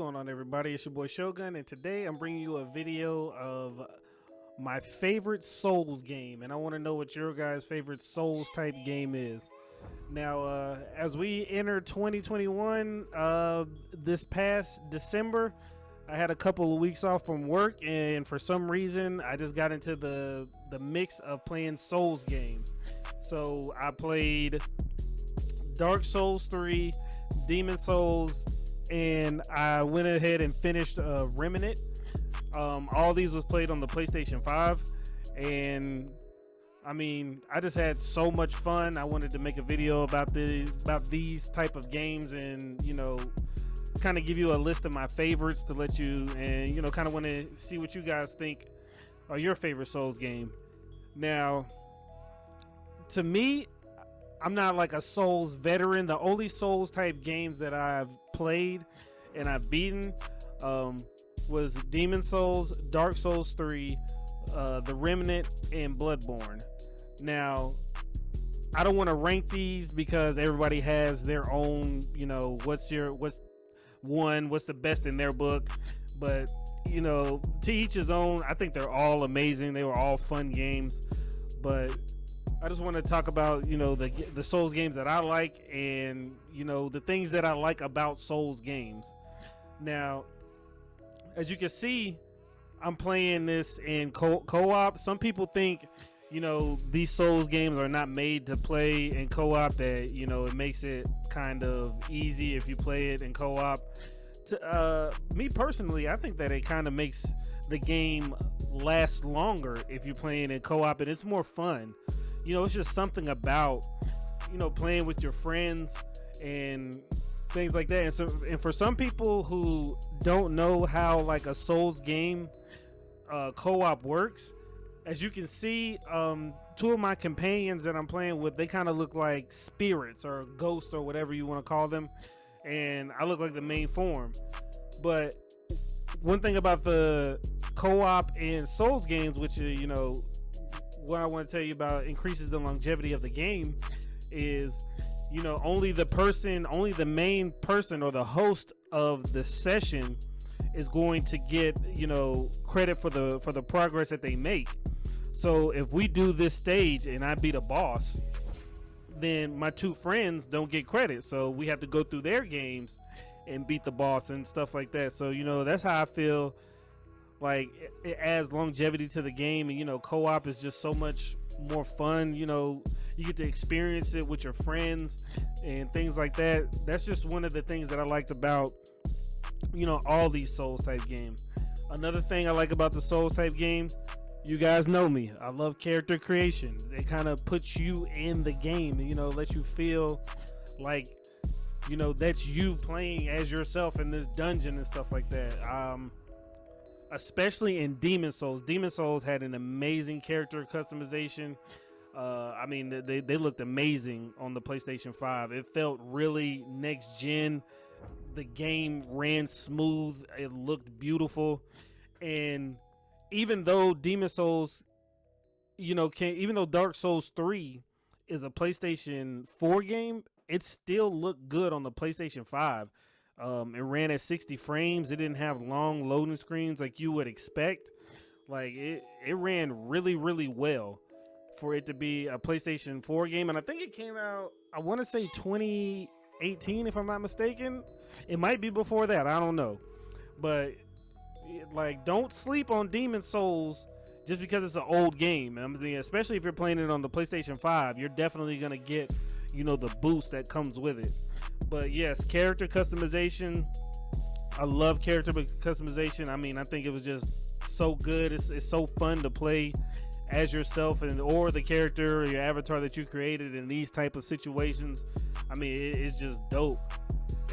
going on, everybody? It's your boy Shogun, and today I'm bringing you a video of my favorite Souls game, and I want to know what your guys' favorite Souls type game is. Now, as we enter 2021, this past December, I had a couple of weeks off from work, and for some reason, I just got into the mix of playing Souls games. So I played Dark Souls 3, Demon Souls, and I went ahead and finished Remnant. All these was played on the PlayStation 5, and I mean, I just had so much fun. I wanted to make a video about these type of games, and kind of give you a list of my favorites to let you, and kind of want to see what you guys think are your favorite Souls game. Now, to me, I'm not like a Souls veteran. The only Souls type games that I've played and I've beaten was Demon Souls, Dark Souls 3, The Remnant, and Bloodborne. Now, I don't want to rank these because everybody has their own, what's the best in their book. But, to each his own. I think they're all amazing. They were all fun games. But I just want to talk about, the Souls games that I like, and, the things that I like about Souls games. Now, as you can see, I'm playing this in co-op. Some people think, these Souls games are not made to play in co-op, that, it makes it kind of easy if you play it in co-op. Me personally, I think that it kind of makes the game last longer if you're playing in co-op, and it's more fun. It's just something about, playing with your friends and things like that. And for some people who don't know how like a Souls game co-op works, as you can see, two of my companions that I'm playing with, they kind of look like spirits or ghosts or whatever you want to call them, and I look like the main form. But one thing about the co-op in Souls games, which what I want to tell you about increases the longevity of the game, is only the main person or the host of the session is going to get credit for the progress that they make. So if we do this stage and I beat a boss, then my two friends don't get credit, so we have to go through their games and beat the boss and stuff like that. So that's how I feel like it adds longevity to the game. And co-op is just so much more fun. You get to experience it with your friends and things like that. That's just one of the things that I liked about all these Souls type games. Another thing I like about the Souls type games, you guys know me, I love character creation. It kind of puts you in the game, let you feel like that's you playing as yourself in this dungeon and stuff like that. Especially in Demon Souls. Demon Souls had an amazing character customization. I mean, they looked amazing on the PlayStation 5. It felt really next gen. The game ran smooth. It looked beautiful. And even though Demon Souls, even though Dark Souls 3 is a PlayStation 4 game, it still looked good on the PlayStation 5. It ran at 60 frames. It didn't have long loading screens like you would expect. Like it ran really, really well for it to be a PlayStation 4 game. And I think it came out, I want to say 2018, if I'm not mistaken. It might be before that, I don't know. But don't sleep on Demon Souls just because it's an old game. I mean, especially if you're playing it on the PlayStation 5, you're definitely gonna get the boost that comes with it. But yes, character customization, I love character customization. I mean, I think it was just so good. It's so fun to play as yourself or the character or your avatar that you created in these type of situations. I mean, it's just dope.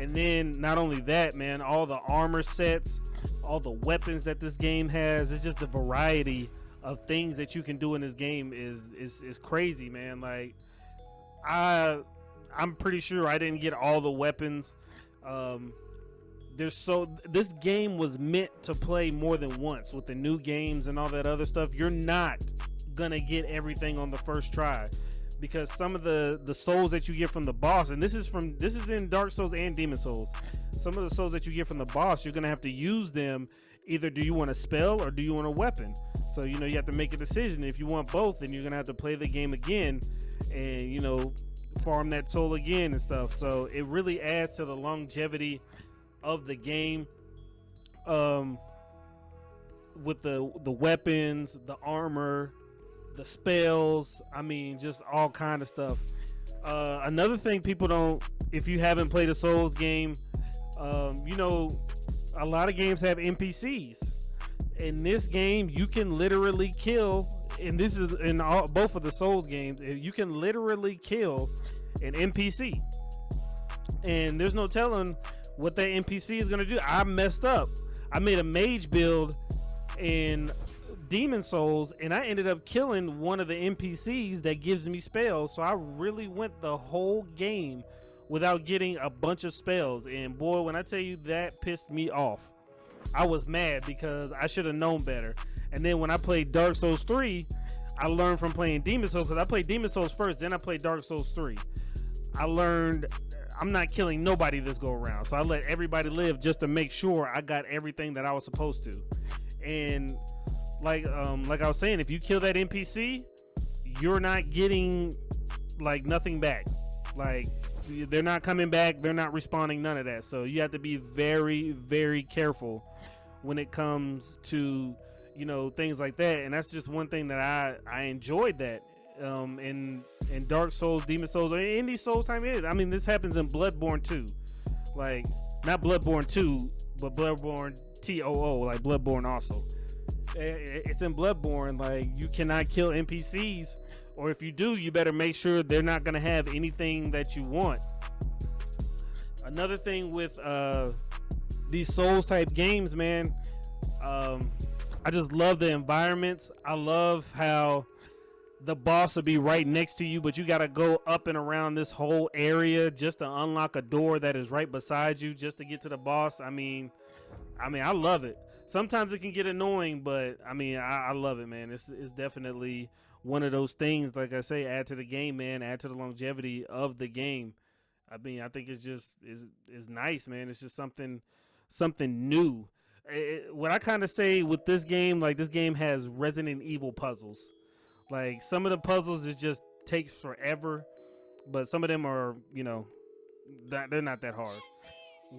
And then not only that, man, all the armor sets, all the weapons that this game has, it's just the variety of things that you can do in this game is crazy, man. Like I'm pretty sure I didn't get all the weapons. This game was meant to play more than once. With the new games and all that other stuff, you're not gonna get everything on the first try, because some of the souls that you get from the boss, and this is in Dark Souls and Demon Souls, some of the souls that you get from the boss, you're gonna have to use them. Either do you want a spell or do you want a weapon? So you have to make a decision. If you want both, then you're gonna have to play the game again, and farm that soul again and stuff. So it really adds to the longevity of the game. With the weapons, the armor, the spells, just all kind of stuff. Another thing people don't, if you haven't played a Souls game, a lot of games have NPCs. In this game, you can literally kill, and this is in both of the Souls games, you can literally kill an NPC. And there's no telling what that NPC is going to do. I messed up. I made a mage build in Demon Souls, and I ended up killing one of the NPCs that gives me spells. So I really went the whole game without getting a bunch of spells. And boy, when I tell you, that pissed me off. I was mad because I should have known better. And then when I played Dark Souls 3, I learned from playing Demon Souls, because I played Demon Souls first, then I played Dark Souls 3. I learned I'm not killing nobody this go around. So I let everybody live just to make sure I got everything that I was supposed to. And like I was saying, if you kill that NPC, you're not getting nothing back. They're not coming back, they're not respawning, none of that. So you have to be very, very careful when it comes to things like that. And that's just one thing that I enjoyed that in Dark Souls, Demon Souls, or in these Souls time is. This happens in Bloodborne 2. Not Bloodborne 2, but Bloodborne TOO, like Bloodborne also. It's in Bloodborne, you cannot kill NPCs, or if you do, you better make sure they're not going to have anything that you want. Another thing with these Souls type games, man, I just love the environments. I love how the boss will be right next to you, but you got to go up and around this whole area just to unlock a door that is right beside you just to get to the boss. I love it. Sometimes it can get annoying, but I love it, man. It's definitely one of those things, like I say, add to the game, man, add to the longevity of the game. I think it's just is nice, man. It's just something new. What I kind of say with this game, this game has Resident Evil puzzles. Some of the puzzles it just takes forever, but some of them are, they're not that hard.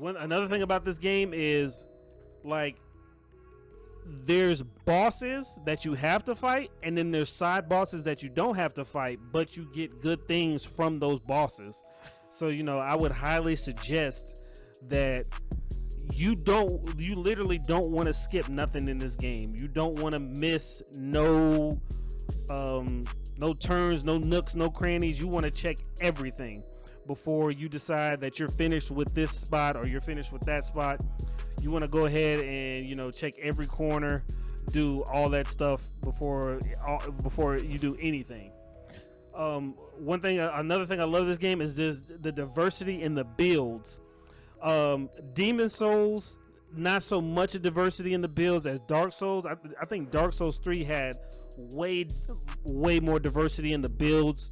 Another thing about this game is there's bosses that you have to fight, and then there's side bosses that you don't have to fight, but you get good things from those bosses. So I would highly suggest that you literally don't want to skip nothing in this game. You don't want to miss no turns, no nooks, no crannies. You want to check everything before you decide that you're finished with this spot or you're finished with that spot. You want to go ahead and check every corner, do all that stuff before you do anything. Another thing I love this game is the diversity in the builds. Demon Souls, not so much a diversity in the builds as Dark Souls. I think Dark Souls 3 had way more diversity in the builds,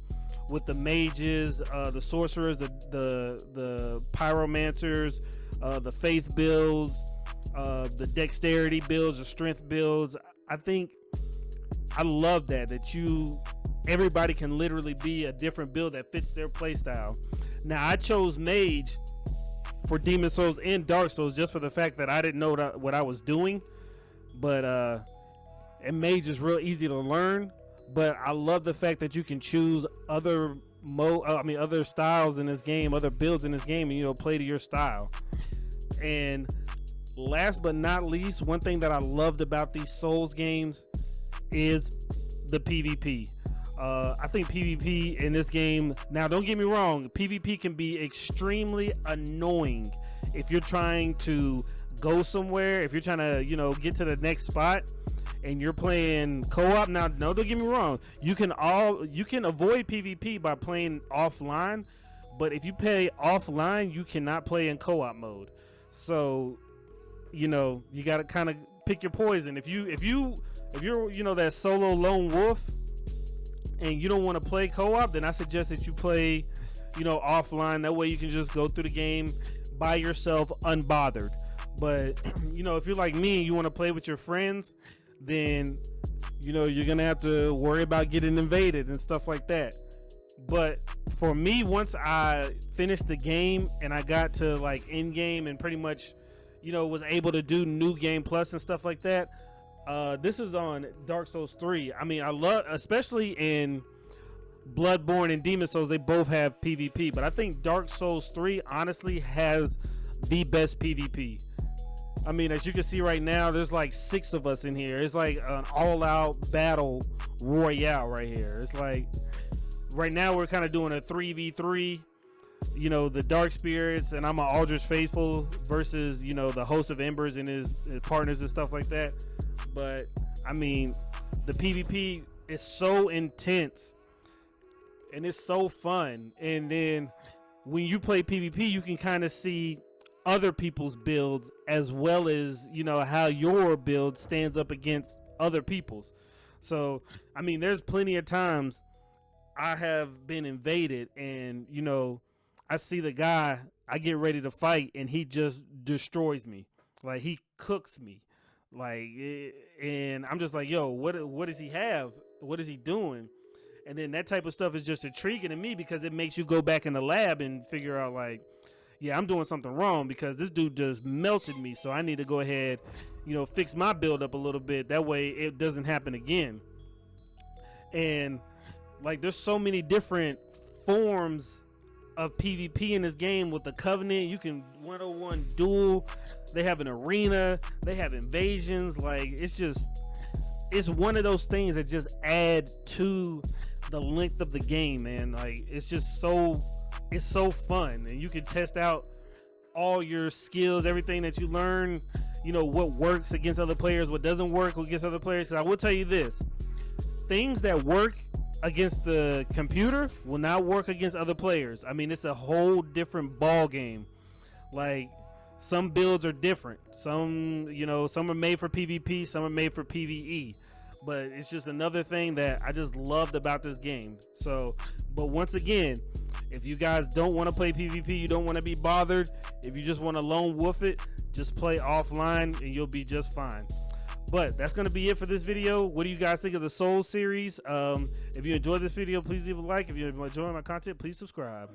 with the mages, the sorcerers, the pyromancers, the faith builds, the dexterity builds, the strength builds. I love that everybody can literally be a different build that fits their playstyle. Now I chose mage for Demon Souls and Dark Souls just for the fact that I didn't know what I was doing, but and mage is real easy to learn. But I love the fact that you can choose other styles in this game, other builds in this game, and play to your style. And last but not least, one thing that I loved about these Souls games is the PvP. I think PvP in this game, now don't get me wrong, PvP can be extremely annoying if you're trying to go somewhere, if you're trying to get to the next spot and you're playing co-op. Now no, don't get me wrong, you can avoid PvP by playing offline, but if you play offline, you cannot play in co-op mode. So you got to kind of pick your poison. If you're that solo lone wolf and you don't want to play co-op, then I suggest that you play offline. That way you can just go through the game by yourself, unbothered. But you know, if you're like me and you want to play with your friends, then you know you're gonna have to worry about getting invaded and stuff like that. But for me, once I finished the game and I got to like end game and pretty much, you know, was able to do new game plus and stuff like that. This is on Dark Souls 3. I mean, I love, especially in Bloodborne and Demon Souls, they both have PvP, but I think Dark Souls 3 honestly has the best PvP. I mean, as you can see right now, there's like 6 of us in here. It's like an all-out battle royale right here. It's like right now we're kind of doing a 3v3. You know, the Dark Spirits and I'm an Aldrich Faithful versus, you know, the Host of Embers and his partners and stuff like that. But I mean, the PvP is so intense and it's so fun. And then when you play PvP, you can kind of see other people's builds as well as, you know, how your build stands up against other people's. So I mean, there's plenty of times I have been invaded and, you know, I see the guy, I get ready to fight and he just destroys me. Like, he cooks me. Like, and I'm just like, yo, what does he have? What is he doing? And then that type of stuff is just intriguing to me because it makes you go back in the lab and figure out, like, yeah, I'm doing something wrong because this dude just melted me. So I need to go ahead, you know, fix my build up a little bit. That way it doesn't happen again. And like, there's so many different forms of PvP in this game with the Covenant. You can 101 duel. They have an arena. They have invasions. Like, it's one of those things that just add to the length of the game, man. Like, it's so fun, and you can test out all your skills, everything that you learn. You know, what works against other players, what doesn't work against other players. So I will tell you this: things that work against the computer will not work against other players. I mean, it's a whole different ball game. Like, some builds are different. Some, you know, some are made for PvP, some are made for PvE. But it's just another thing that I just loved about this game. So, but once again, if you guys don't want to play PvP, you don't want to be bothered, if you just want to lone wolf it, just play offline and you'll be just fine. But that's going to be it for this video. What do you guys think of the Souls series? If you enjoyed this video, please leave a like. If you're enjoying my content, please subscribe.